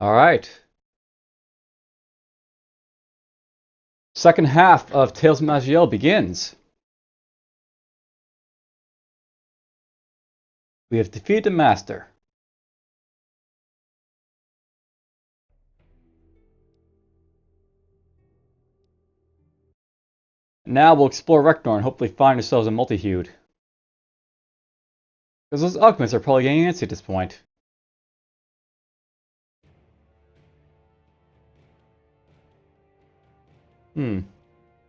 All right. Second half of Tales of Maj'Eyal begins. We have defeated the Master. Now we'll explore Reknor and hopefully find ourselves a multi-hued. Because those alchemists are probably getting antsy at this point.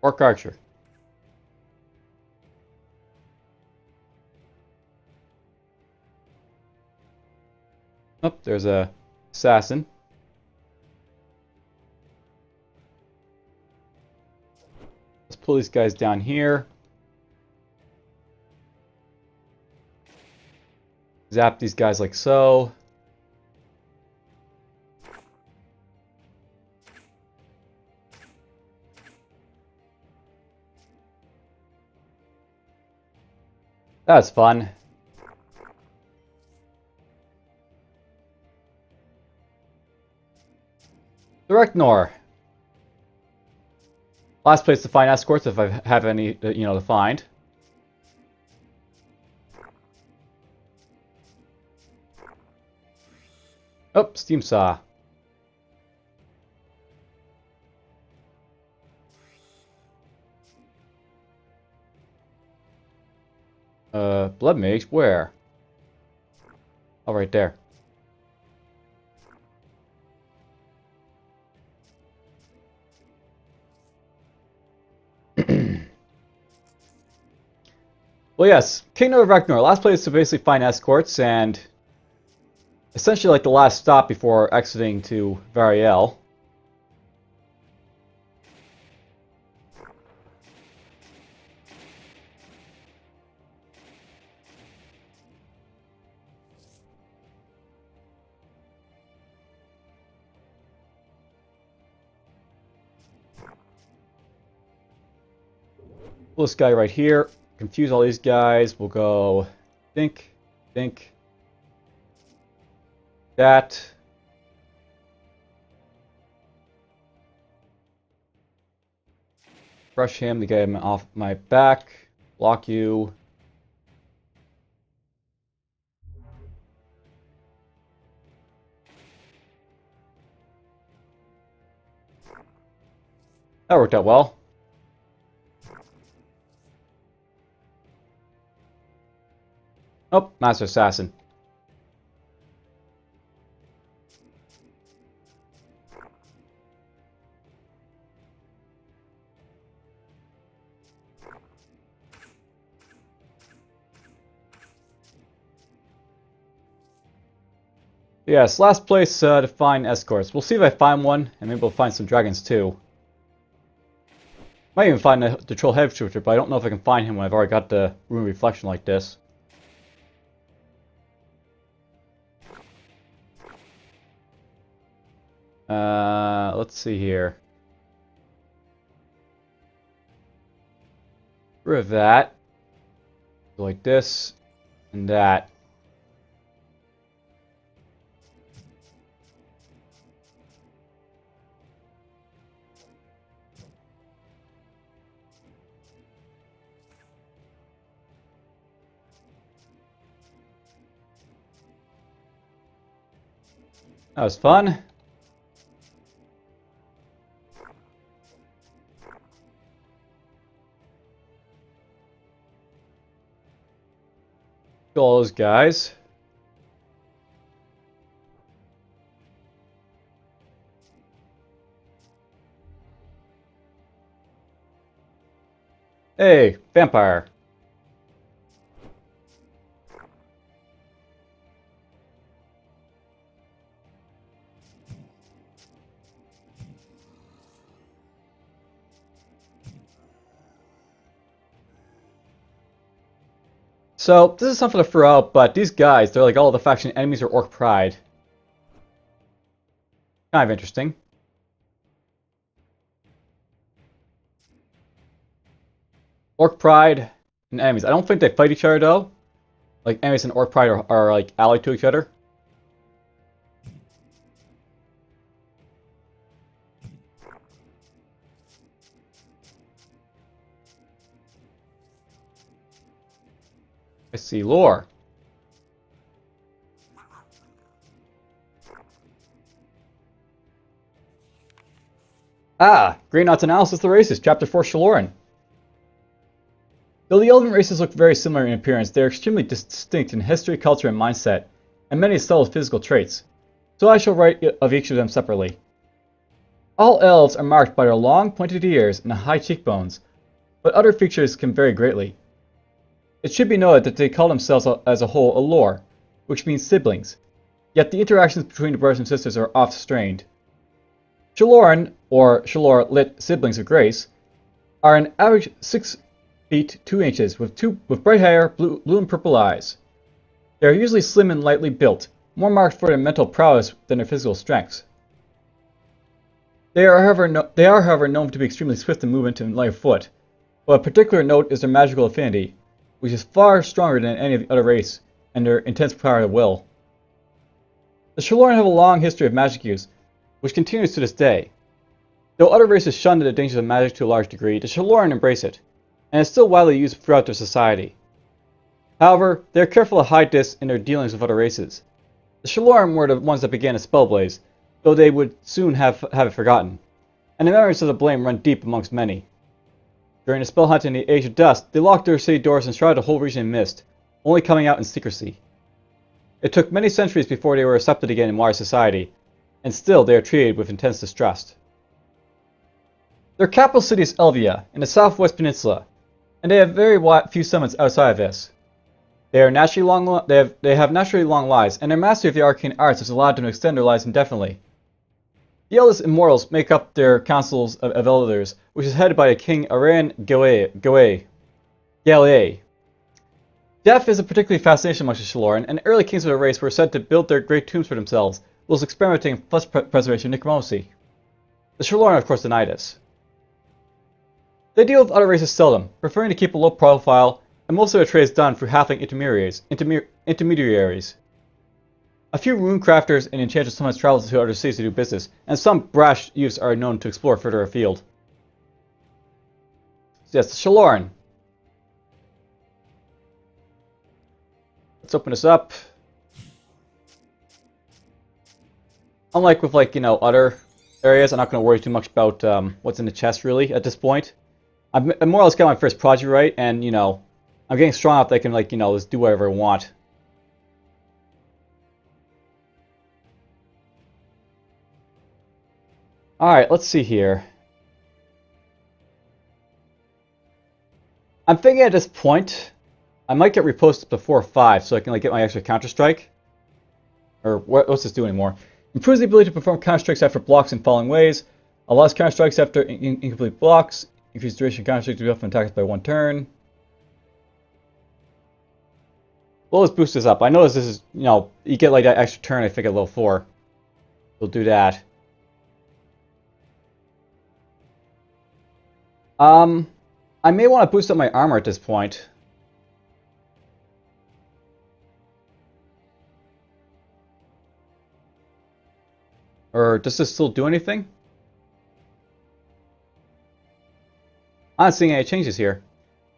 Orc Archer. Oh, there's a assassin. Let's pull these guys down here. Zap these guys like so. That's fun. The Reknor. Last place to find escorts if I have any, to find. Oh, Steam Saw. Blood Mage, where? Oh, right there. Well, yes, Kingdom of Reknor. Last place to basically find escorts and essentially like the last stop before exiting to Maj'Eyal. This guy right here. Confuse all these guys. We'll go think, that. Brush him to get him off my back. Block you. That worked out well. Oh, Master Assassin. Yes, last place to find escorts. We'll see if I find one, and maybe we'll find some dragons too. Might even find the Troll Head Shooter, but I don't know if I can find him when I've already got the Rune Reflection like this. Let's see here. Get rid of that. Go like this and that. That was fun. Kill all those guys. Hey, vampire. So, this is something to throw out, but these guys, they're like all the faction enemies are Orc Pride. Kind of interesting. Orc Pride and enemies. I don't think they fight each other though. Like enemies and Orc Pride are like allied to each other. I see lore. Ah, Grey Knot's Analysis of the Races, Chapter 4, Shaloran. Though the Elven races look very similar in appearance, they are extremely distinct in history, culture, and mindset, and many subtle physical traits, so I shall write of each of them separately. All elves are marked by their long, pointed ears and high cheekbones, but other features can vary greatly. It should be noted that they call themselves as a whole a lore, which means siblings, yet the interactions between the brothers and sisters are oft strained. Shaloran, or Shalor Lit Siblings of Grace, are an average 6 feet 2 inches with bright hair, blue and purple eyes. They are usually slim and lightly built, more marked for their mental prowess than their physical strengths. They are, however, known to be extremely swift in movement and light of foot, but a particular note is their magical affinity, which is far stronger than any of the other race, and their intense power of will. The Shaloran have a long history of magic use, which continues to this day. Though other races shun the dangers of magic to a large degree, the Shaloran embrace it, and is still widely used throughout their society. However, they are careful to hide this in their dealings with other races. The Shaloran were the ones that began a Spellblaze, though they would soon have it forgotten, and the memories of the blame run deep amongst many. During the spell hunt in the Age of Dust, they locked their city doors and shrouded the whole region in mist, only coming out in secrecy. It took many centuries before they were accepted again in wider society, and still they are treated with intense distrust. Their capital city is Elvia, in the southwest peninsula, and they have very few settlements outside of this. They have naturally long lives, and their mastery of the arcane arts has allowed them to extend their lives indefinitely. The eldest immortals make up their councils of elders, which is headed by a king Aran Gae. Death is a particularly fascination amongst the Shaloran, and early kings of the race were said to build their great tombs for themselves, whilst experimenting in flesh preservation and necromancy. The Shaloran, of course, deny this. They deal with other races seldom, preferring to keep a low profile, and most of their trade is done through halfling intermediaries. A few rune crafters and enchanters sometimes travel to other cities to do business, and some brash youths are known to explore further afield. So yes, the Shaloran. Let's open this up. Unlike with, other areas, I'm not going to worry too much about what's in the chest, really, at this point. I'm more or less got my first project right, and, I'm getting strong enough that I can, just do whatever I want. Alright, let's see here. I'm thinking at this point, I might get reposted up to 4 or 5, so I can, get my extra counter-strike. Or, what's this do anymore? Improves the ability to perform counter-strikes after blocks in following ways. Allows counter-strikes after incomplete blocks. Increase duration of counter-strike to be off when attacked by 1 turn. Well, let's boost this up. I notice this is, you get that extra turn, I think, at level 4. We'll do that. I may want to boost up my armor at this point. Or does this still do anything? I'm not seeing any changes here.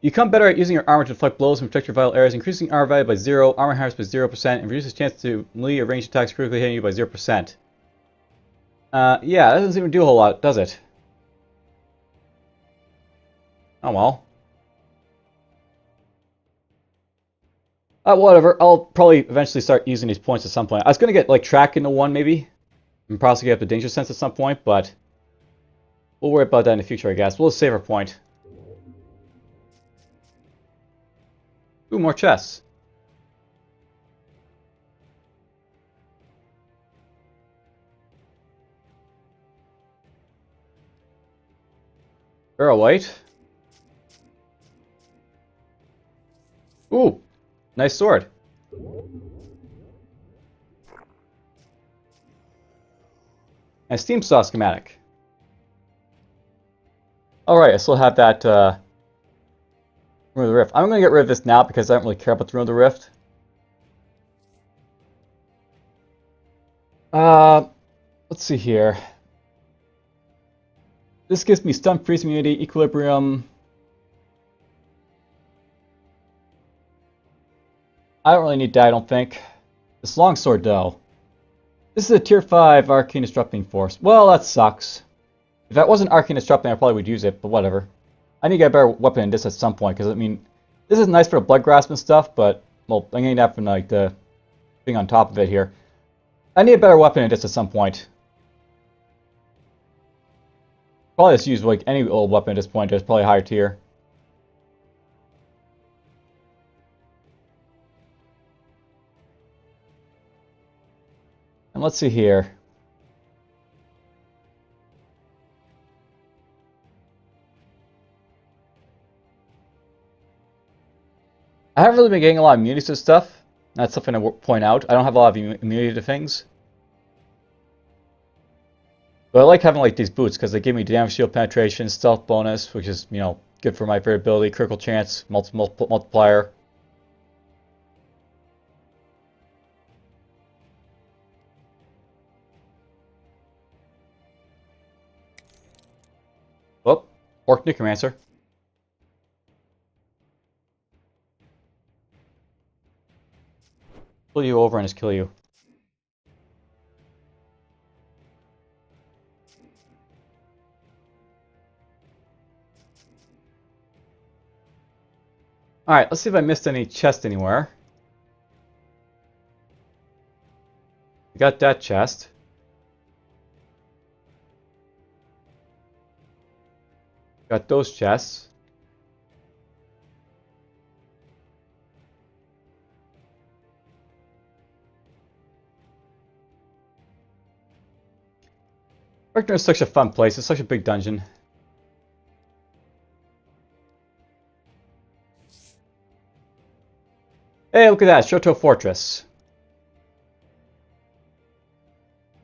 You become better at using your armor to deflect blows and protect your vital areas, increasing armor value by 0, armor harness by 0%, and reduces chance to melee or ranged attacks critically hitting you by 0%. Yeah, that doesn't even do a whole lot, does it? Oh well. Whatever, I'll probably eventually start using these points at some point. I was going to get, track into 1, maybe. And possibly get up the danger sense at some point, but we'll worry about that in the future, I guess. We'll save our point. Ooh, more chests. Barrel white. Ooh, nice sword. And Steam Saw schematic. Alright, I still have that Room of the Rift. I'm going to get rid of this now because I don't really care about the Room of the Rift. Let's see here. This gives me stun, freeze immunity, equilibrium. I don't really need that, I don't think. This longsword, though. This is a tier 5 arcane disrupting force. Well, that sucks. If that wasn't arcane disrupting, I probably would use it, but whatever. I need to get a better weapon in this at some point, because, I mean, this is nice for the blood grasp and stuff, but, well, I'm getting that from, like, the thing on top of it here. I need a better weapon in this at some point. Probably just use, like, any old weapon at this point, there's probably a higher tier. And let's see here. I haven't really been getting a lot of immunity to stuff. That's something to point out. I don't have a lot of immunity to things. But I like having like these boots because they give me damage shield penetration, stealth bonus, which is, you know, good for my variability, critical chance, multiplier. Oh, Orc Necromancer. Pull you over and just kill you. Alright, let's see if I missed any chest anywhere. We got that chest. Got those chests. Reknor is such a fun place. It's such a big dungeon. Hey, look at that. Shoto Fortress.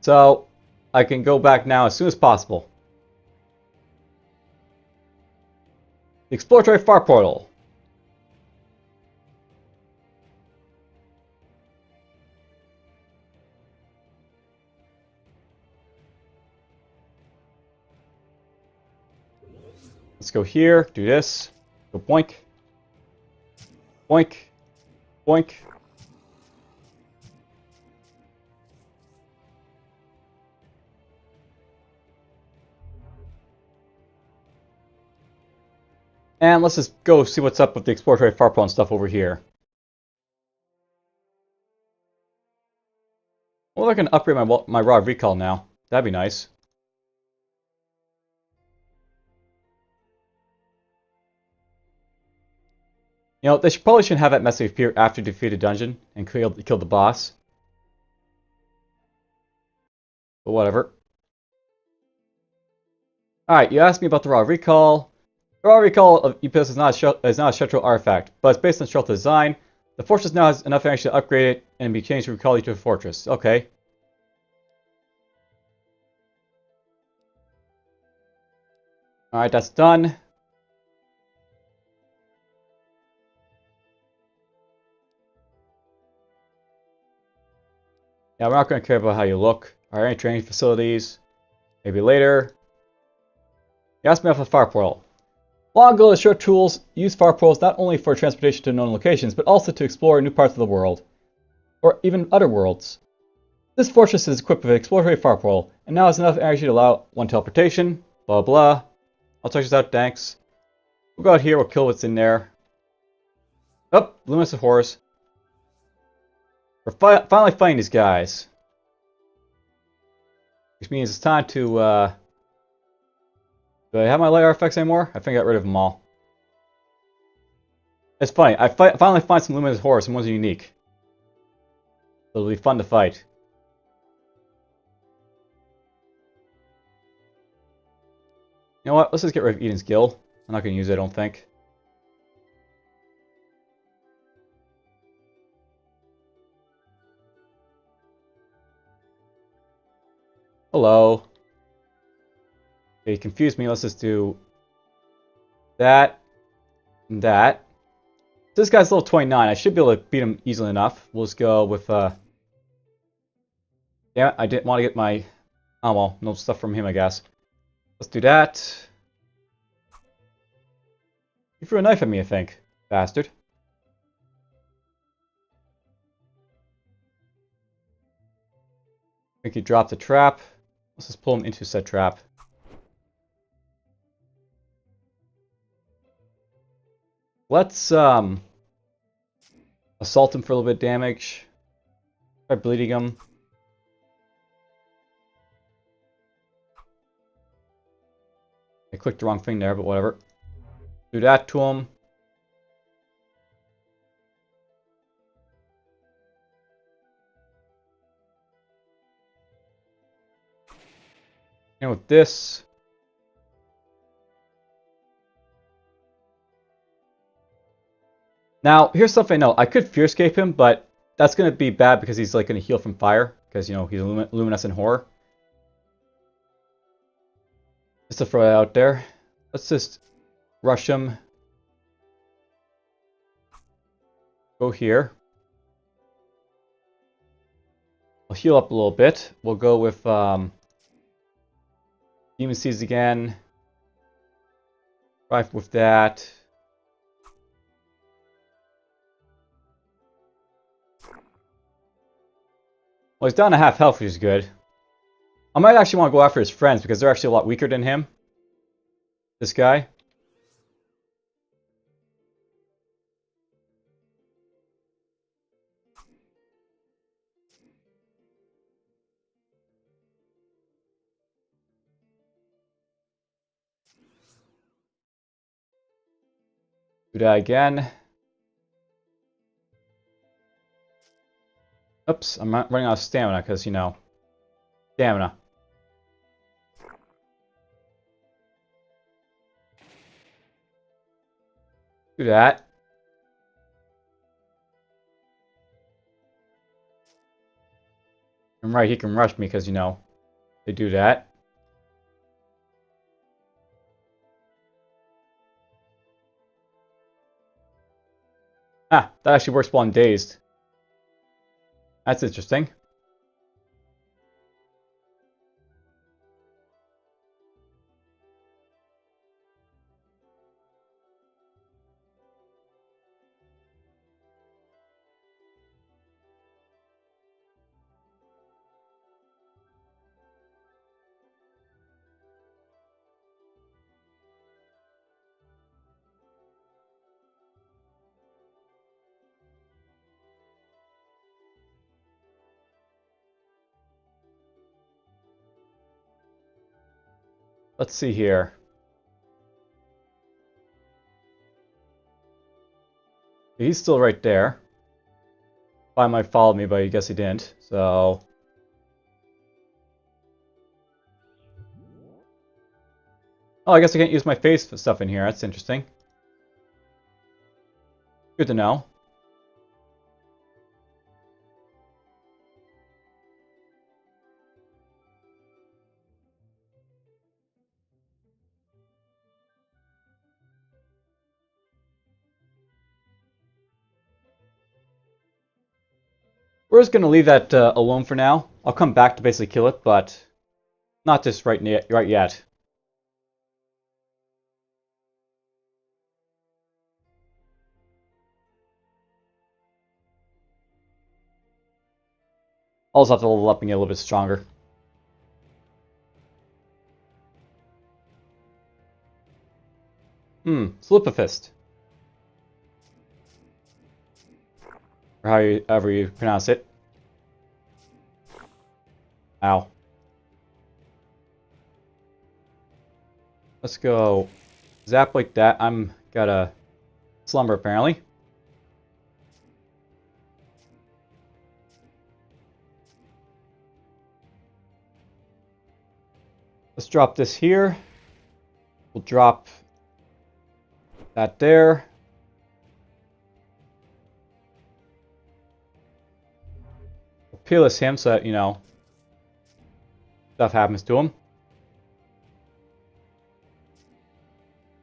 So, I can go back now as soon as possible. The Exploratory Far Portal. Let's go here, do this, go boink, boink, boink. And let's just go see what's up with the Exploratory Far Portal and stuff over here. Well, I can upgrade my raw recall now. That'd be nice. You know, they probably shouldn't have that message appear after you defeat a dungeon and kill the boss. But whatever. Alright, you asked me about the raw recall. The raw recall of EPS is not a structural artifact, but it's based on structural design. The fortress now has enough energy to upgrade it and be changed to recall you to a fortress. Okay. Alright, that's done. Yeah, we're not going to care about how you look. Are any training facilities? Maybe later. You asked me about the far portal. Long ago, the short tools used far portals not only for transportation to known locations, but also to explore new parts of the world, or even other worlds. This fortress is equipped with an exploratory far portal, and now has enough energy to allow one teleportation. Blah blah. I'll check this out, thanks. We'll go out here, we'll kill what's in there. Oh, luminous horrors. We're finally fighting these guys. Which means it's time to, do I have my light artifacts anymore? I think I got rid of them all. It's funny, I finally find some luminous horrors, some ones are unique. So it'll be fun to fight. You know what, let's just get rid of Eden's Gill. I'm not going to use it, I don't think. Hello. Okay, you confused me. Let's just do that and that. This guy's level 29. I should be able to beat him easily enough. We'll just go with, yeah, I didn't want to get my... Oh, well, no stuff from him, I guess. Let's do that. He threw a knife at me, I think. Bastard. We could drop the trap. Let's just pull him into said trap. Let's assault him for a little bit of damage. Try bleeding him. I clicked the wrong thing there, but whatever. Do that to him. And with this, now here's something I know. I could fearscape him, but that's gonna be bad because he's like gonna heal from fire because you know he's luminescent horror. Just to throw it out there, let's just rush him. Go here. I'll heal up a little bit. We'll go with Demon Seeds again. Right with that. Well, he's down to half health, which is good. I might actually want to go after his friends because they're actually a lot weaker than him. This guy. Do that again. Oops, I'm running out of stamina because, you know, stamina. Do that. I'm right, he can rush me because, you know, they do that. Ah, that actually works while I'm dazed. That's interesting. Let's see here. He's still right there. I might follow me, but I guess he didn't. So oh, I guess I can't use my face stuff in here. That's interesting. Good to know. We're just going to leave that alone for now. I'll come back to basically kill it, but not just right yet. I'll also have to level up and get a little bit stronger. Slipafist. Or however you pronounce it. Ow. Let's go zap like that. I'm got a slumber apparently. Let's drop this here. We'll drop that there. We'll peerless him so that, you know, stuff happens to him.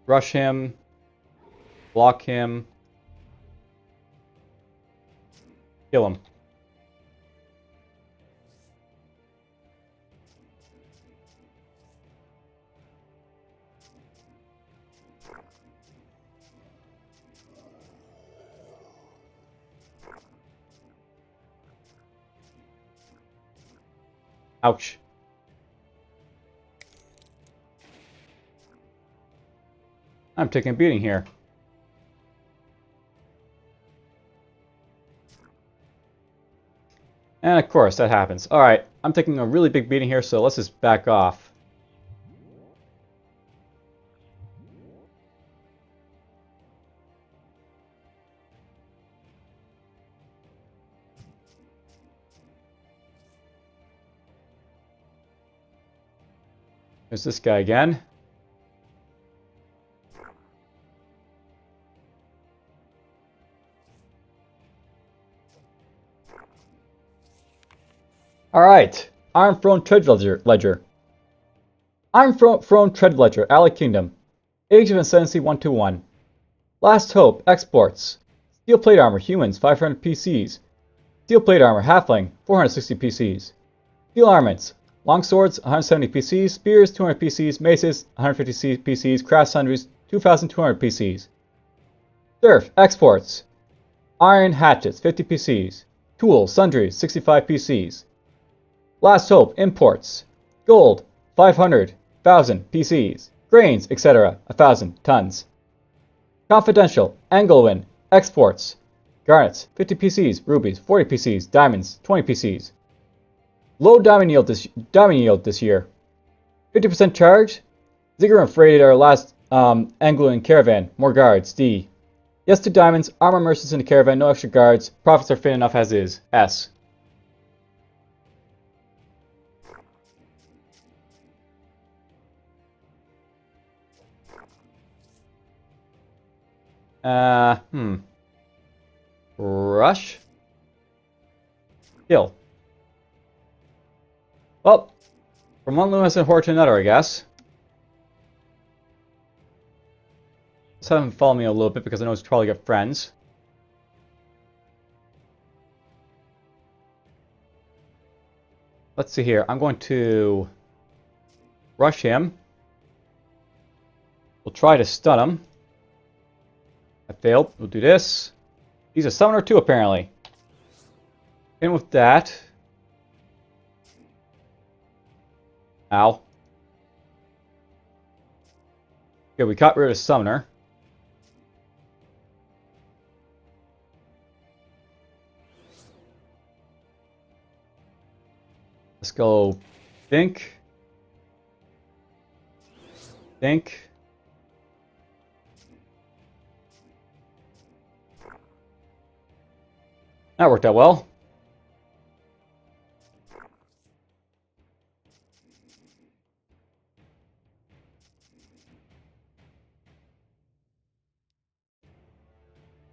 Rush him. Block him. Kill him. Ouch. I'm taking a beating here. And of course, that happens. Alright, I'm taking a really big beating here, so let's just back off. There's this guy again. Alright, Iron Throne Tread Ledger. Iron Throne Tread Ledger, Allied Kingdom. Age of Ascendancy 121. Last Hope, Exports. Steel Plate Armor, Humans, 500 PCs. Steel Plate Armor, Halfling, 460 PCs. Steel Armaments, Longswords, 170 PCs, Spears, 200 PCs, Maces, 150 PCs, Craft Sundries, 2,200 PCs. Surf, Exports. Iron Hatchets, 50 PCs. Tools, Sundries, 65 PCs. Last Hope, Imports. Gold, 500, 1,000 PCs. Grains, etc., 1,000 tons. Confidential, Anglewin, Exports. Garnets, 50 PCs, rubies, 40 PCs, diamonds, 20 PCs. Low diamond yield this year. 50% charge. Ziggurat freighted our last Anglewin caravan. More guards, D. Yes to diamonds, armor merchants in the caravan, no extra guards. Profits are fit enough as is, S. Rush? Kill. Well, from one Loomis and Horde to another, I guess. Let's have him follow me a little bit because I know he's probably got friends. Let's see here. I'm going to rush him. We'll try to stun him. I failed. We'll do this. He's a summoner too, apparently. In with that. Ow. Okay, we got rid of summoner. Let's go think. Think. That worked out well.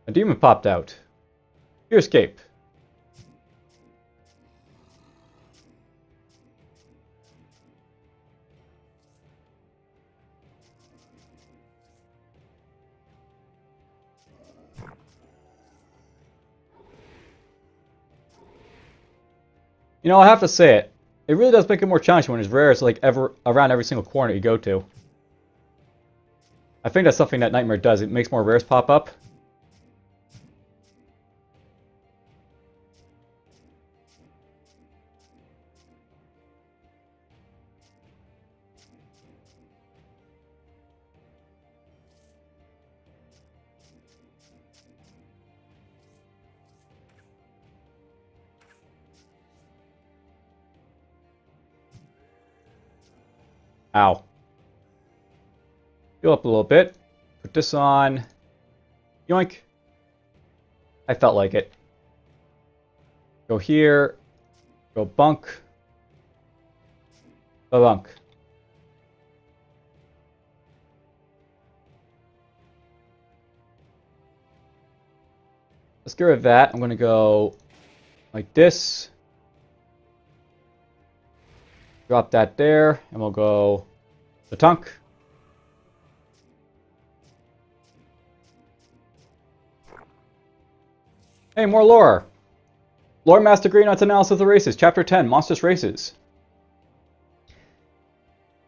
A demon popped out. Your escape. You know, I have to say it. It really does make it more challenging when it's rare. It's like around every single corner you go to. I think that's something that Nightmare does. It makes more rares pop up. Ow. Heal up a little bit. Put this on. Yoink. I felt like it. Go here. Go bunk. Bunk. Let's get rid of that. I'm going to go like this. Drop that there, and we'll go the tunk. Hey, more lore. Lore Master Greenouts Analysis of the Races, Chapter 10, Monstrous Races.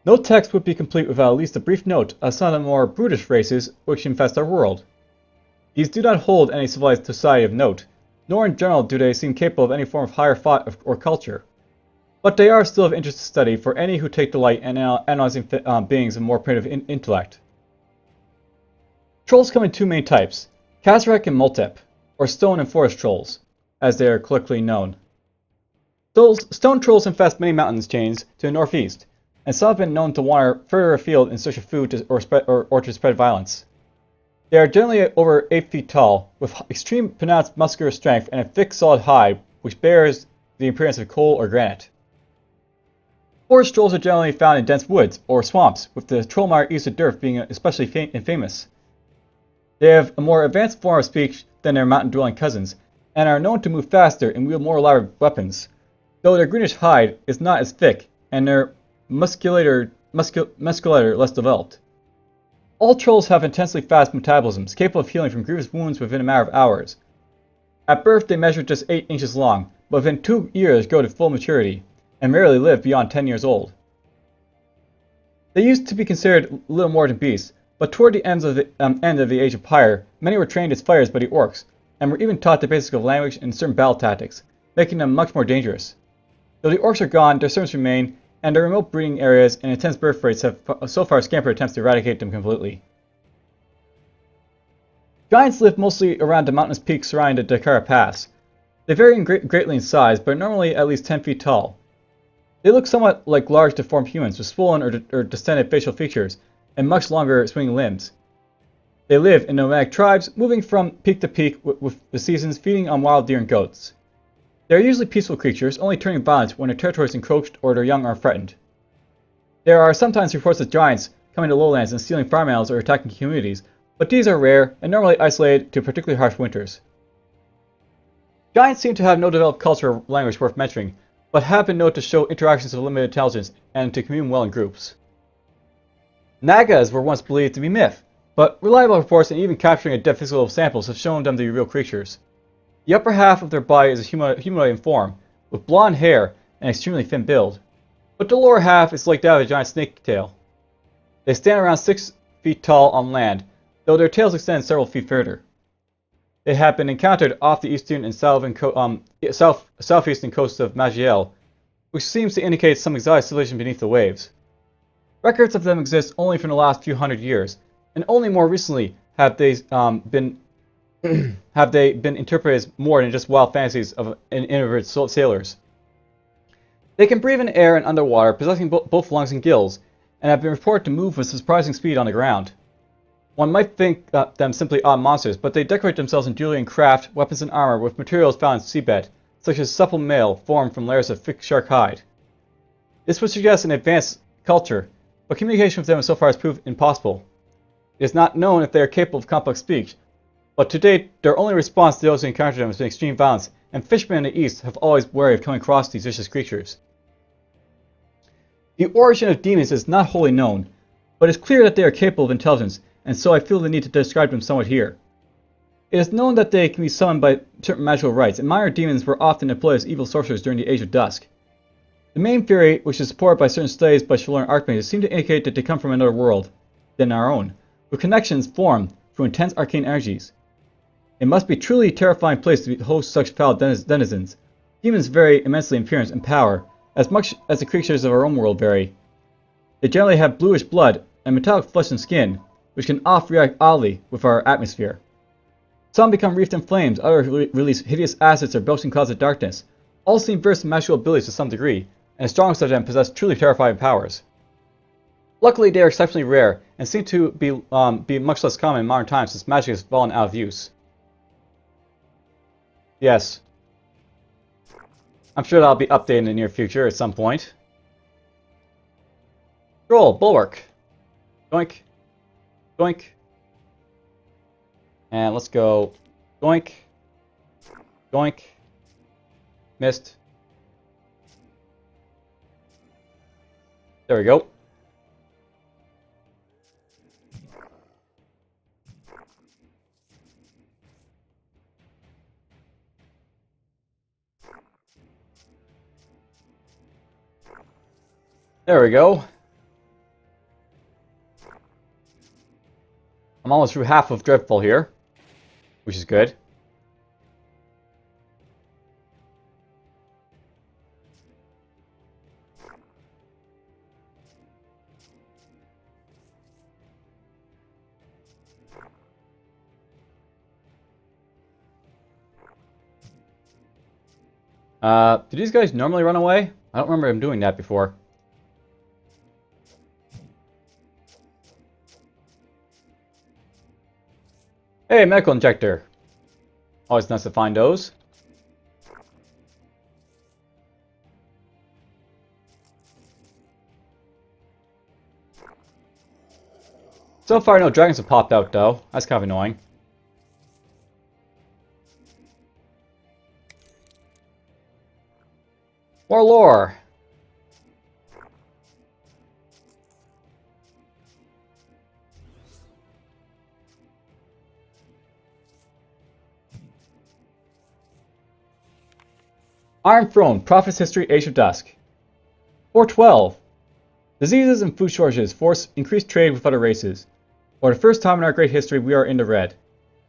No text would be complete without at least a brief note of some of the more brutish races which infest our world. These do not hold any civilized society of note, nor in general do they seem capable of any form of higher thought or culture. but they are still of interest to study for any who take delight in analyzing beings of more primitive intellect. Trolls come in two main types, Kazarek and Multep, or stone and forest trolls, as they are colloquially known. Stone trolls infest many mountain chains to the northeast, and some have been known to wander further afield in search of food or to spread violence. They are generally over 8 feet tall, with extreme pronounced muscular strength and a thick solid hide which bears the appearance of coal or granite. Forest trolls are generally found in dense woods or swamps, with the trollmire east of Durf being especially famous. They have a more advanced form of speech than their mountain-dwelling cousins, and are known to move faster and wield more elaborate weapons, though their greenish hide is not as thick and their musculature less developed. All trolls have intensely fast metabolisms, capable of healing from grievous wounds within a matter of hours. At birth, they measure just 8 inches long, but within 2 years grow to full maturity, and rarely live beyond 10 years old. They used to be considered little more than beasts, but toward the end of the Age of Pyre, many were trained as fighters by the orcs, and were even taught the basics of language and certain battle tactics, making them much more dangerous. Though the orcs are gone, their servants remain, and their remote breeding areas and intense birth rates have so far scampered attempts to eradicate them completely. Giants live mostly around the mountainous peaks surrounding the Dakara Pass. They vary greatly in size, but are normally at least 10 feet tall. They look somewhat like large deformed humans with swollen or distended facial features and much longer swinging limbs. They live in nomadic tribes, moving from peak to peak with the seasons, feeding on wild deer and goats. They are usually peaceful creatures, only turning violent when their territory is encroached or their young are threatened. There are sometimes reports of giants coming to lowlands and stealing farm animals or attacking communities, but these are rare and normally isolated to particularly harsh winters. Giants seem to have no developed culture or language worth mentioning, but have been known to show interactions of limited intelligence and to commune well in groups. Nagas were once believed to be myth, but reliable reports and even capturing a dead physical samples have shown them to be real creatures. The upper half of their body is a humanoid in form, with blonde hair and extremely thin build, but the lower half is like that of a giant snake tail. They stand around 6 feet tall on land, though their tails extend several feet further. They have been encountered off the eastern and southeastern coast of Maj'Eyal, which seems to indicate some exotic civilization beneath the waves. Records of them exist only from the last few hundred years, and only more recently have they been interpreted as more than just wild fantasies of introverted sailors. They can breathe in air and underwater, possessing both lungs and gills, and have been reported to move with surprising speed on the ground. One might think them simply odd monsters, but they decorate themselves in jewelry and craft, weapons and armor with materials found in seabed, such as supple mail formed from layers of thick shark hide. This would suggest an advanced culture, but communication with them so far has proved impossible. It is not known if they are capable of complex speech, but to date, their only response to those who encounter them has been extreme violence, and fishermen in the east have always wary of coming across these vicious creatures. The origin of demons is not wholly known, but it is clear that they are capable of intelligence, and so I feel the need to describe them somewhat here. It is known that they can be summoned by certain magical rites, and minor demons were often employed as evil sorcerers during the Age of Dusk. The main theory, which is supported by certain studies by Shaloran archmages, seem to indicate that they come from another world than our own, with connections formed through intense arcane energies. It must be a truly terrifying place to host such foul denizens. Demons vary immensely in appearance and power, as much as the creatures of our own world vary. They generally have bluish blood and metallic flesh and skin, which can often react oddly with our atmosphere. Some become wreathed in flames, others release hideous acids or belching clouds of darkness. All seem versed in magical abilities to some degree, and the strongest of them possess truly terrifying powers. Luckily, they are exceptionally rare, and seem to be much less common in modern times since magic has fallen out of use. Yes. I'm sure that'll be updated in the near future at some point. Roll, bulwark. Doink. Doink. And let's go doink. Doink. Missed. There we go. There we go. I'm almost through half of Dreadful here, which is good. Do these guys normally run away? I don't remember him doing that before. Hey, medical injector. Always nice to find those. So far, no dragons have popped out, though. That's kind of annoying. More lore. Iron Throne, Prophet's History, Age of Dusk. 412. Diseases and food shortages force increased trade with other races. For the first time in our great history, we are in the red.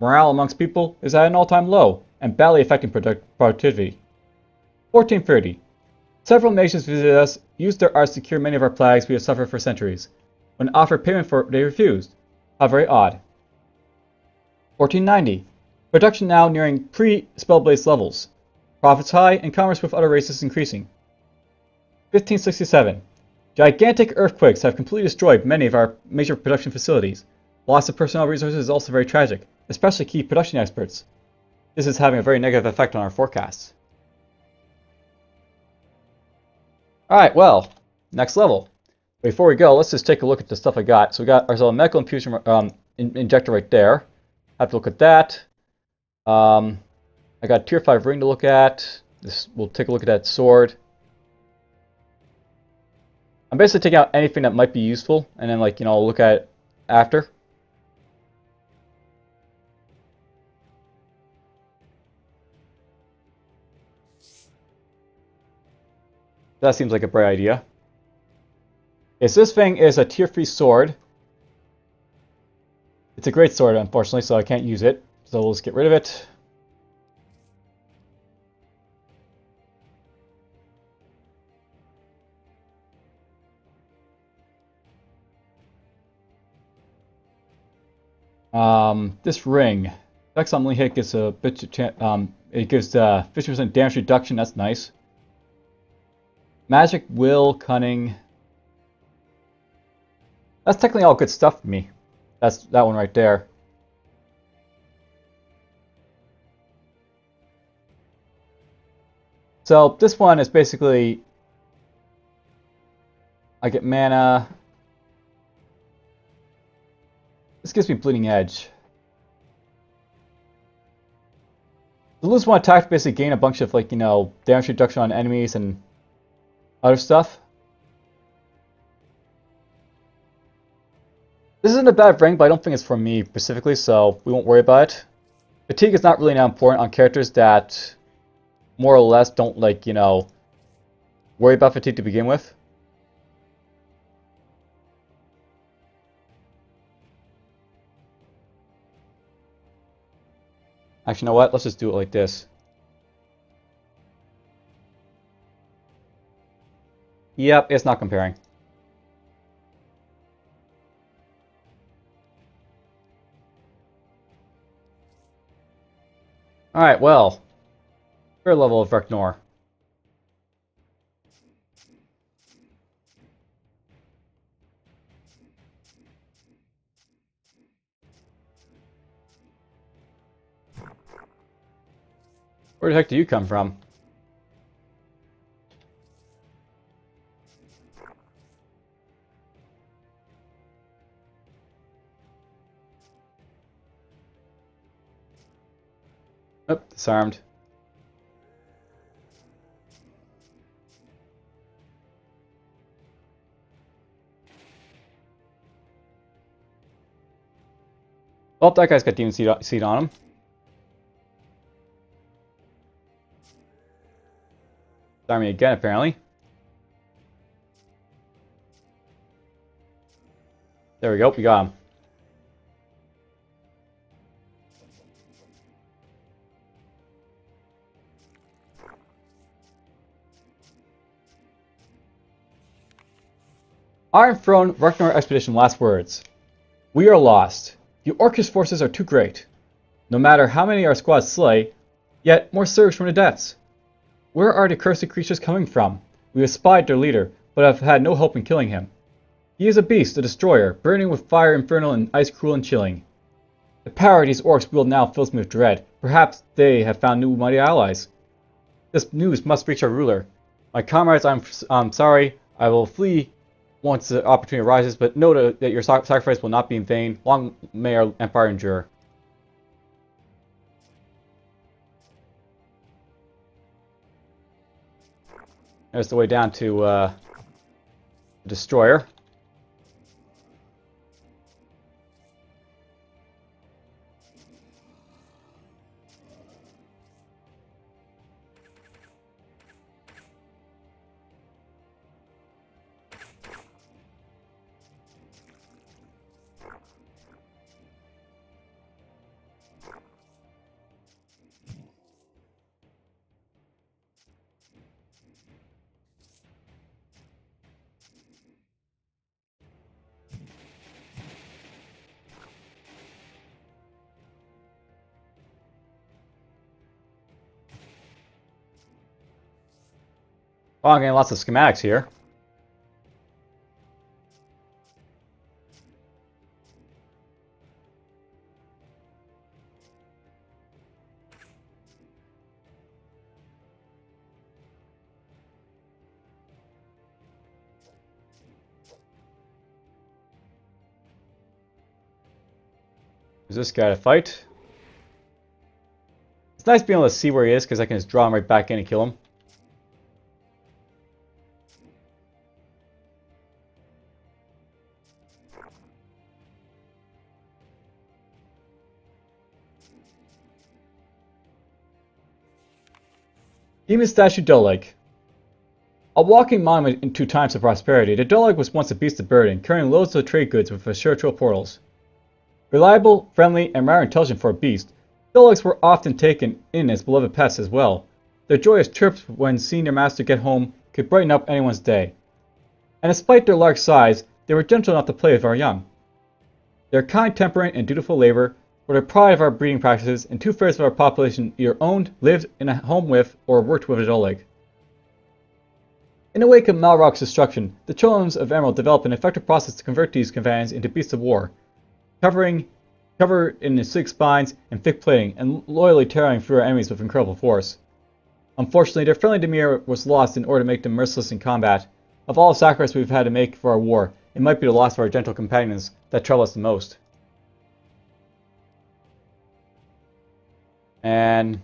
Morale amongst people is at an all-time low, and badly affecting productivity. 1430. Several nations visited us, used their arts to cure many of our plagues we have suffered for centuries. When offered payment for it, they refused. How very odd. 1490. Production now nearing pre-Spellblade levels. Profits high, and commerce with other races increasing. 1567. Gigantic earthquakes have completely destroyed many of our major production facilities. Loss of personnel resources is also very tragic, especially key production experts. This is having a very negative effect on our forecasts. Alright, well, next level. Before we go, let's just take a look at the stuff I got. So we got ourselves a medical infusion injector right there. Have to look at that. I got tier 5 ring to look at. We'll take a look at that sword. I'm basically taking out anything that might be useful, and then, like, look at it after. That seems like a bright idea. Okay, so this thing is a tier 3 sword. It's a great sword, unfortunately, so I can't use it. So we'll just get rid of it. This ring. Effects on melee hit gives a bit it gives 50% damage reduction. That's nice. Magic, will, cunning. That's technically all good stuff for me. That's that one right there. So this one is basically I get mana. This gives me Bleeding Edge. The lose one attack to basically gain a bunch of, like, damage reduction on enemies and other stuff. This isn't a bad ring, but I don't think it's for me specifically, so we won't worry about it. Fatigue is not really that important on characters that more or less don't, like, worry about fatigue to begin with. Actually, you know what? Let's just do it like this. Yep, it's not comparing. Alright, well. Third level of Reknor. Where the heck do you come from? Oh, disarmed. Well, that guy's got Demon Seed on him. Disarm me again, apparently. There we go, we got him. Iron Throne, Reknor Expedition, last words. We are lost. The Orcish forces are too great. No matter how many our squads slay, yet more surge from the depths. Where are the cursed creatures coming from? We have spied their leader, but have had no hope in killing him. He is a beast, a destroyer, burning with fire infernal and ice cruel and chilling. The power these orcs wield now fills me with dread. Perhaps they have found new mighty allies. This news must reach our ruler. My comrades, I'm sorry. I will flee once the opportunity arises, but know that your sacrifice will not be in vain. Long may our empire endure. There's the way down to the destroyer. Oh, I'm getting lots of schematics here. Who's this guy to fight? It's nice being able to see where he is because I can just draw him right back in and kill him. Demon Statue Dulleg. A walking monument in 2 times of prosperity, the Dulleg was once a beast of burden, carrying loads of trade goods with spiritual portals. Reliable, friendly, and rather intelligent for a beast, Dullegs were often taken in as beloved pets as well. Their joyous chirps when seeing their master get home could brighten up anyone's day. And despite their large size, they were gentle enough to play with our young. Their kind temperament and dutiful labor were the pride of our breeding practices, and 2/3 of our population either owned, lived in a home with, or worked with a Dulleg. In the wake of Malrock's destruction, the Children of Emerald developed an effective process to convert these companions into beasts of war, covered in 6 spines and thick plating, and loyally tearing through our enemies with incredible force. Unfortunately, their friendly demeanor was lost in order to make them merciless in combat. Of all the sacrifices we've had to make for our war, it might be the loss of our gentle companions that trouble us the most. And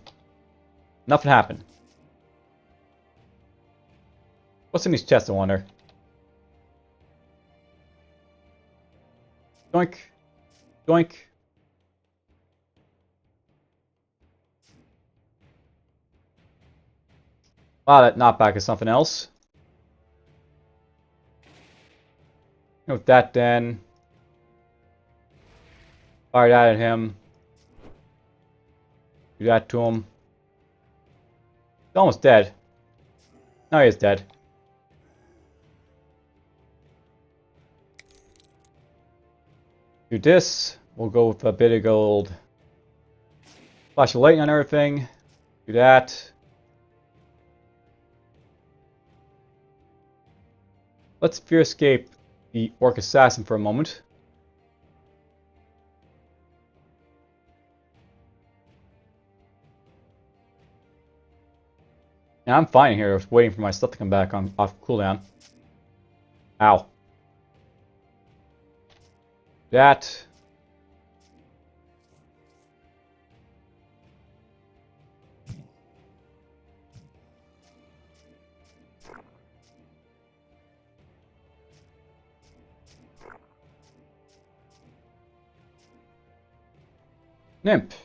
nothing happened. What's in these chests, I wonder? Doink. Doink. Wow, that knockback is something else. With that then. Fire that at him. Do that to him. He's almost dead. No, he is dead. Do this. We'll go with a bit of gold. Flash of lightning on everything. Do that. Let's fear escape the orc assassin for a moment. Now I'm fine here, just waiting for my stuff to come back on off cooldown. Ow. That. Nymph.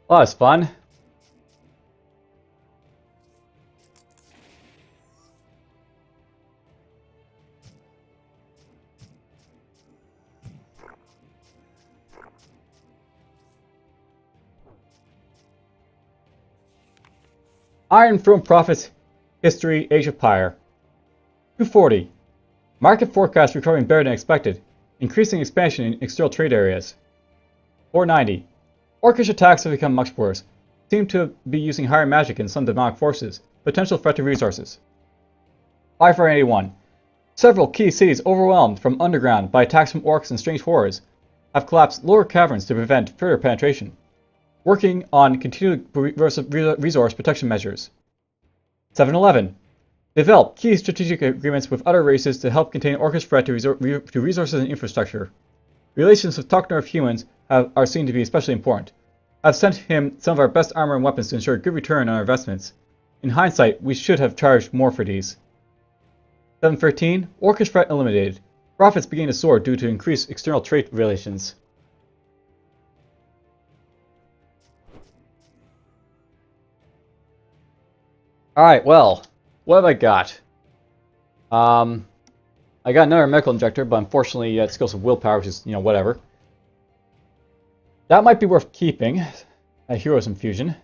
Well, that's fun. Iron Throne Prophets History Age of Pyre. 240. Market forecast recovering better than expected. increasing expansion in external trade areas. 490. Orcish attacks have become much worse. Seem to be using higher magic and some demonic forces. Potential threat to resources. 5481. Several key cities overwhelmed from underground by attacks from orcs and strange horrors have collapsed lower caverns to prevent further penetration. Working on continued resource protection measures. 711. Develop key strategic agreements with other races to help contain orcish threat to resources and infrastructure. Relations with Reknor humans are seen to be especially important. I've sent him some of our best armor and weapons to ensure a good return on our investments. In hindsight, we should have charged more for these. 713. Orcish threat eliminated. Profits begin to soar due to increased external trade relations. Alright, well, what have I got? I got another medical injector, but unfortunately it skills of willpower, which is, whatever. That might be worth keeping. A Hero's Infusion.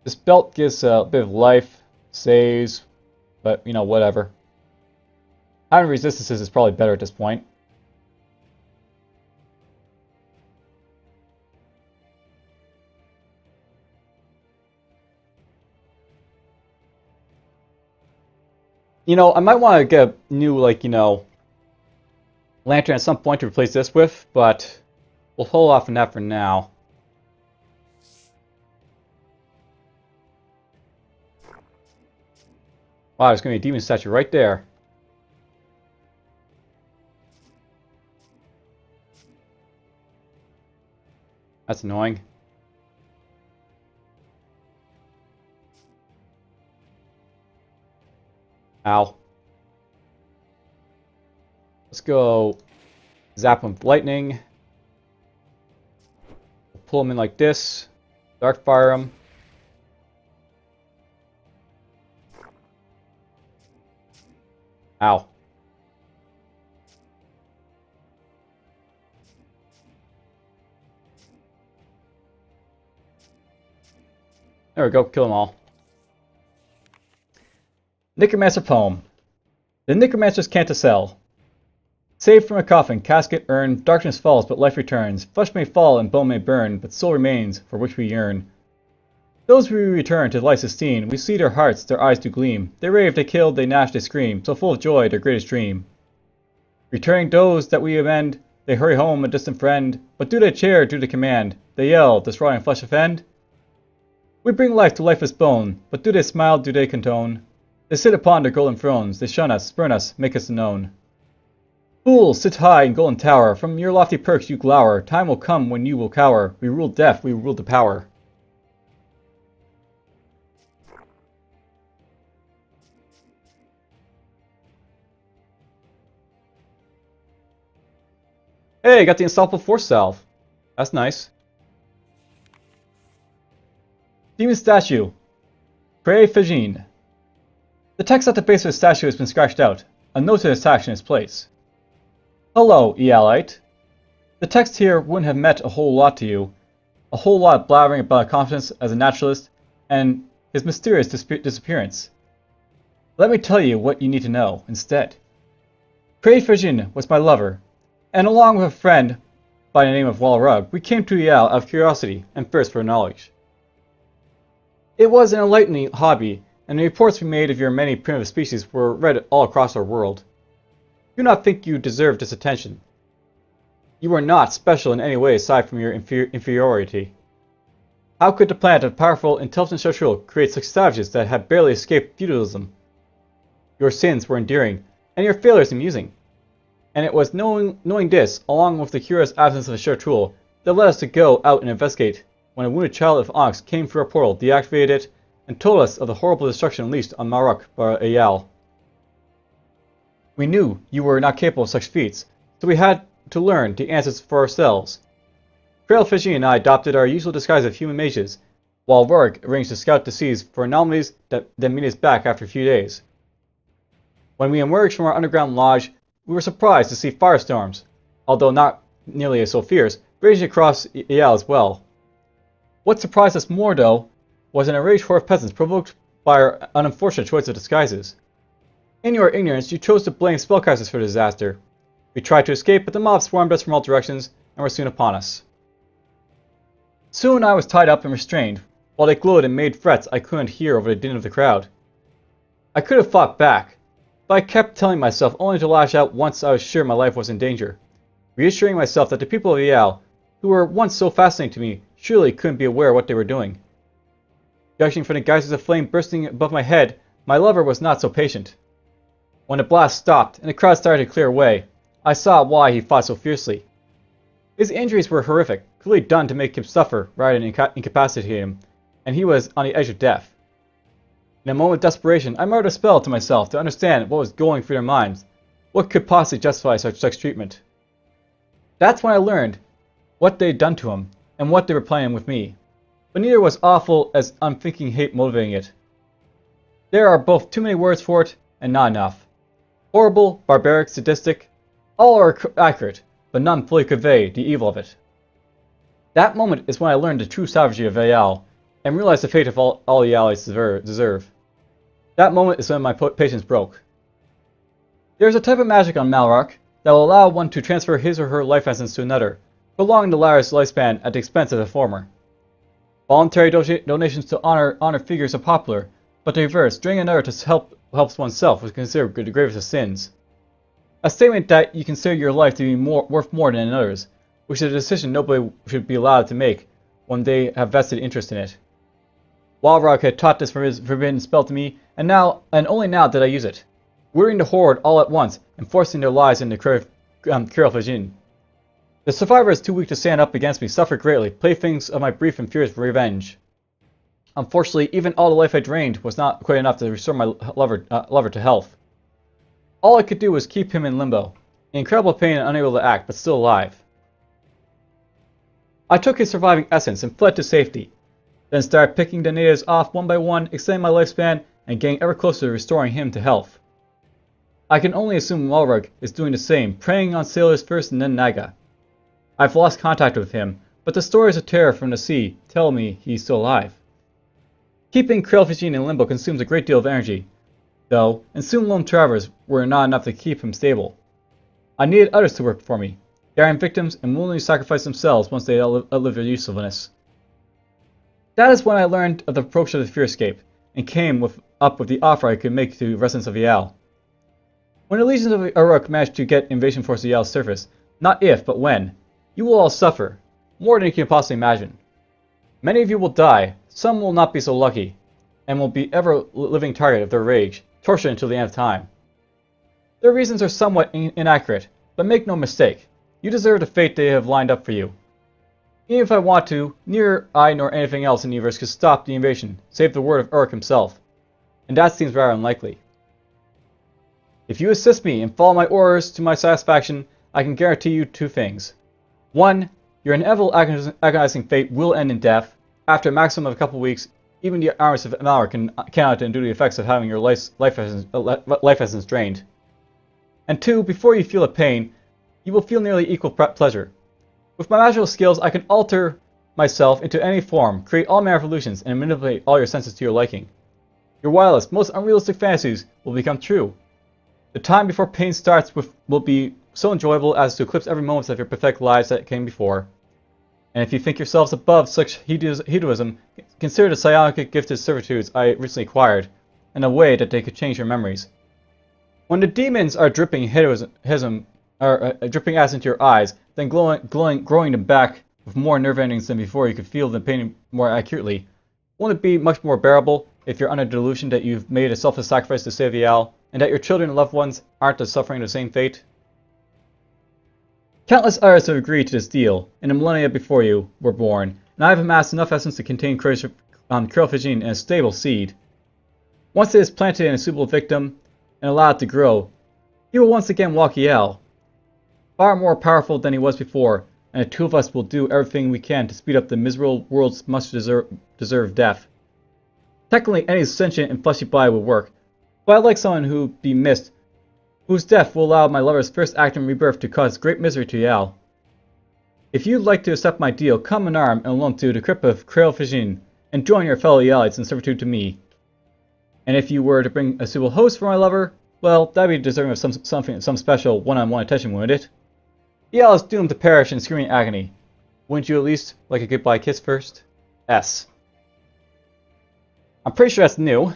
This belt gives a bit of life, saves, but, whatever. Having resistances is probably better at this point. I might want to get a new, lantern at some point to replace this with, but we'll hold off on that for now. Wow, there's going to be a demon statue right there. That's annoying. Ow. Let's go zap him with lightning. Pull him in like this. Dark fire him. Ow. There we go, kill them all. Necromancer Poem. The Necromancer's Canticell. Saved from a coffin, casket, urn, darkness falls, but life returns. Flesh may fall and bone may burn, but soul remains, for which we yearn. Those we return to life's esteem, we see their hearts, their eyes do gleam. They rave, they kill, they gnash, they scream, so full of joy, their greatest dream. Returning those that we amend, they hurry home, a distant friend. But do they cheer, do they command? They yell, does rotting flesh offend? We bring life to lifeless bone, but do they smile, do they condone? They sit upon their golden thrones, they shun us, spurn us, make us known. Fools, sit high in golden tower, from your lofty perks you glower, time will come when you will cower, we rule death, we rule the power. Hey, I got the Unstoppable Force Salve. That's nice. Demon Statue. Pray Fijin. The text at the base of the statue has been scratched out. A note is attached in its place. Hello, Ealite. The text here wouldn't have meant a whole lot to you. A whole lot blabbering about confidence as a naturalist and his mysterious disappearance. Let me tell you what you need to know instead. Pray Fijin was my lover, and along with a friend by the name of Walrug, we came to Maj'Eyal out of curiosity and thirst for knowledge. It was an enlightening hobby, and the reports we made of your many primitive species were read all across our world. Do not think you deserve this attention. You are not special in any way aside from your inferiority. How could the planet of powerful, intelligent Shartrul create such savages that had barely escaped feudalism? Your sins were endearing, and your failures amusing. And it was knowing this, along with the curious absence of a Shartrul, that led us to go out and investigate, when a wounded child of Onyx came through our portal, deactivated it, and told us of the horrible destruction unleashed on Maruk by Maj'Eyal. We knew you were not capable of such feats, so we had to learn the answers for ourselves. Frail Fishy and I adopted our usual disguise of human mages, while Rorik arranged to scout the seas for anomalies that then meet us back after a few days. When we emerged from our underground lodge, we were surprised to see firestorms, although not nearly so fierce, raging across Maj'Eyal as well. What surprised us more, though, was an enraged horde of peasants provoked by our unfortunate choice of disguises. In your ignorance, you chose to blame spellcasters for the disaster. We tried to escape, but the mob swarmed us from all directions and were soon upon us. Soon I was tied up and restrained, while they glowed and made threats I couldn't hear over the din of the crowd. I could have fought back, but I kept telling myself only to lash out once I was sure my life was in danger, reassuring myself that the people of Maj'Eyal, who were once so fascinating to me, surely couldn't be aware of what they were doing. Judging from the geysers of flame bursting above my head, my lover was not so patient. When the blast stopped and the crowd started to clear away, I saw why he fought so fiercely. His injuries were horrific, clearly done to make him suffer rather than incapacitate him, and he was on the edge of death. In a moment of desperation, I muttered a spell to myself to understand what was going through their minds, what could possibly justify such treatment. That's when I learned what they had done to him, and what they were planning with me, but neither was awful as unthinking hate motivating it. There are both too many words for it, and not enough. Horrible, barbaric, sadistic, all are accurate, but none fully convey the evil of it. That moment is when I learned the true savagery of Maj'Eyal, and realized the fate of all the allies deserve. That moment is when my patience broke. There is a type of magic on Malrock that will allow one to transfer his or her life essence to another, prolonging the latter's lifespan at the expense of the former. Voluntary donations to honor figures are popular, but the reverse, draining another to helps oneself, is considered the gravest of sins. A statement that you consider your life to be worth more than another's, which is a decision nobody should be allowed to make when they have vested interest in it. Walrog had taught this forbidden spell to me, and only now did I use it, wearying the horde all at once and forcing their lives into Kiralfajin. The survivors too weak to stand up against me suffered greatly, playthings of my brief and furious revenge. Unfortunately, even all the life I drained was not quite enough to restore my lover to health. All I could do was keep him in limbo, in incredible pain and unable to act, but still alive. I took his surviving essence and fled to safety, then started picking the natives off one by one, extending my lifespan and getting ever closer to restoring him to health. I can only assume Walrug is doing the same, preying on sailors first and then Naga. I've lost contact with him, but the stories of terror from the sea tell me he's still alive. Keeping Kiralfajin in limbo consumes a great deal of energy, though, and soon lone travelers were not enough to keep him stable. I needed others to work for me, carrying victims and willingly sacrifice themselves once they outlived their usefulness. That is when I learned of the approach of the Fearscape, and came up with the offer I could make to residents of Maj'Eyal. When the legions of Uruk managed to get invasion force to Maj'Eyal's surface, not if, but when, you will all suffer, more than you can possibly imagine. Many of you will die, some will not be so lucky, and will be ever-living target of their rage, tortured until the end of time. Their reasons are somewhat inaccurate, but make no mistake, you deserve the fate they have lined up for you. Even if I want to, neither I nor anything else in the universe could stop the invasion, save the word of Uruk himself, and that seems rather unlikely. If you assist me and follow my orders to my satisfaction, I can guarantee you two things. One, your inevitable agonizing fate will end in death. After a maximum of a couple weeks, even the armies of Malrock cannot undo the effects of having your life essence drained. And two, before you feel the pain, you will feel nearly equal pleasure. With my magical skills, I can alter myself into any form, create all manner of illusions, and manipulate all your senses to your liking. Your wildest, most unrealistic fantasies will become true. The time before pain starts will be so enjoyable as to eclipse every moment of your pathetic lives that came before. And if you think yourselves above such hedonism, consider the psionic gifted servitudes I recently acquired, in a way that they could change your memories. When the demons are dripping dripping acid into your eyes, then growing them back with more nerve endings than before you could feel the pain more accurately, won't it be much more bearable if you're under the delusion that you've made a selfless sacrifice to save Maj'Eyal, and that your children and loved ones aren't suffering the same fate? Countless others have agreed to this deal, and the millennia before you were born, and I have amassed enough essence to contain Kiralfajin in a stable seed. Once it is planted in a suitable victim, and allowed to grow, he will once again walk Maj'Eyal, far more powerful than he was before, and the two of us will do everything we can to speed up the miserable world's much deserved death. Technically, any sentient and fleshy body will work, but I'd like someone who be missed, whose death will allow my lover's first act in rebirth to cause great misery to Maj'Eyal. If you'd like to accept my deal, come unarmed and alone to the crypt of Kiralfajin, and join your fellow Yalites in servitude to me. And if you were to bring a suitable host for my lover, well, that'd be deserving of some special one-on-one attention, wouldn't it? Yal is doomed to perish in screaming agony. Wouldn't you at least like a goodbye kiss first? S. I'm pretty sure that's new.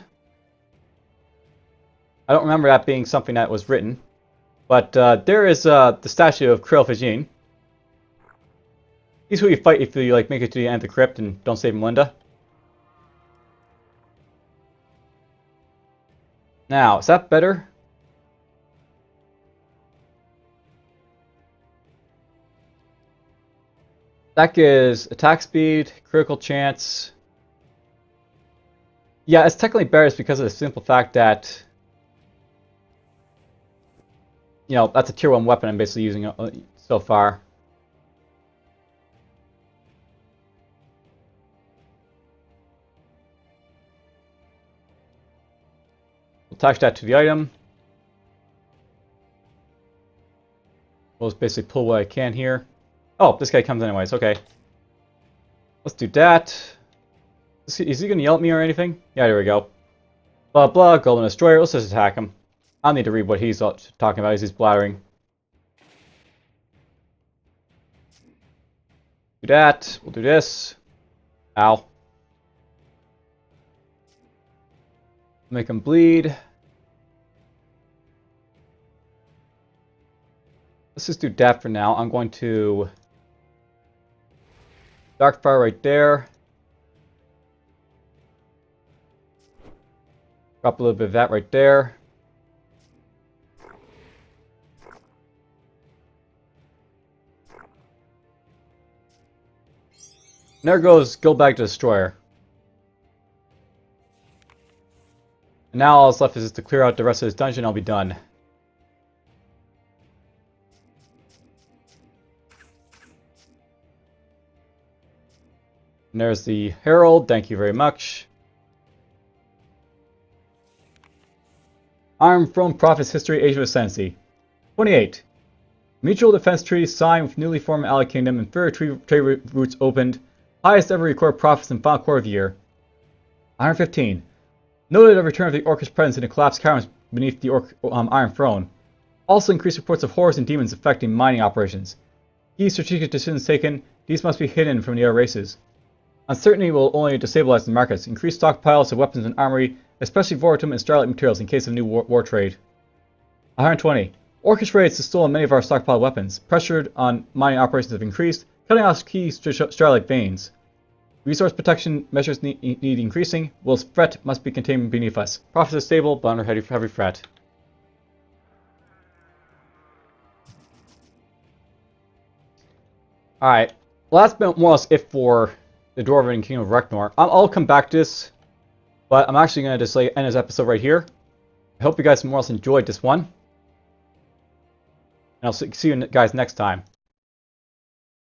I don't remember that being something that was written. But there is the statue of Krill Fajin. He's who you fight if you make it to the end of the crypt and don't save Melinda. Now, is that better? That gives attack speed, critical chance. Yeah, it's technically better just because of the simple fact that, you know, that's a tier 1 weapon I'm basically using so far. Attach that to the item. We'll just basically pull what I can here. Oh, this guy comes anyways, okay. Let's do that. Is he going to yell at me or anything? Yeah, there we go. Blah blah, Golden Destroyer, let's just attack him. I don't need to read what he's talking about, he's blathering. Do that, we'll do this. Ow. Make him bleed. Let's just do that for now. I'm going to Dark Fire right there. Drop a little bit of that right there. And there goes Go Back to Destroyer. And now all that's left is just to clear out the rest of this dungeon, I'll be done. And there's the Herald, thank you very much. Iron Throne Prophets History, Age of Ascendancy. 28. Mutual Defense Treaty signed with newly formed Allied Kingdom and further trade routes opened. Highest ever recorded profits in final quarter of the year. 115. Noted a return of the Orcish presence in the collapsed caverns beneath the Iron Throne. Also increased reports of horrors and demons affecting mining operations. Key strategic decisions taken, these must be hidden from the other races. Uncertainty will only destabilize the markets. Increase stockpiles of weapons and armory, especially Voratum and Starlight materials in case of new war trade. 120. Orcish raids have stolen many of our stockpiled weapons. Pressured on mining operations have increased, cutting off key Starlight veins. Resource protection measures need increasing. Will's threat must be contained beneath us. Profits are stable, but under heavy threat. Alright. Well, that's been more or less it for the Dwarven Kingdom of Reknor. I'll come back to this, but I'm actually going to just end this episode right here. I hope you guys more or less enjoyed this one. And I'll see you guys next time.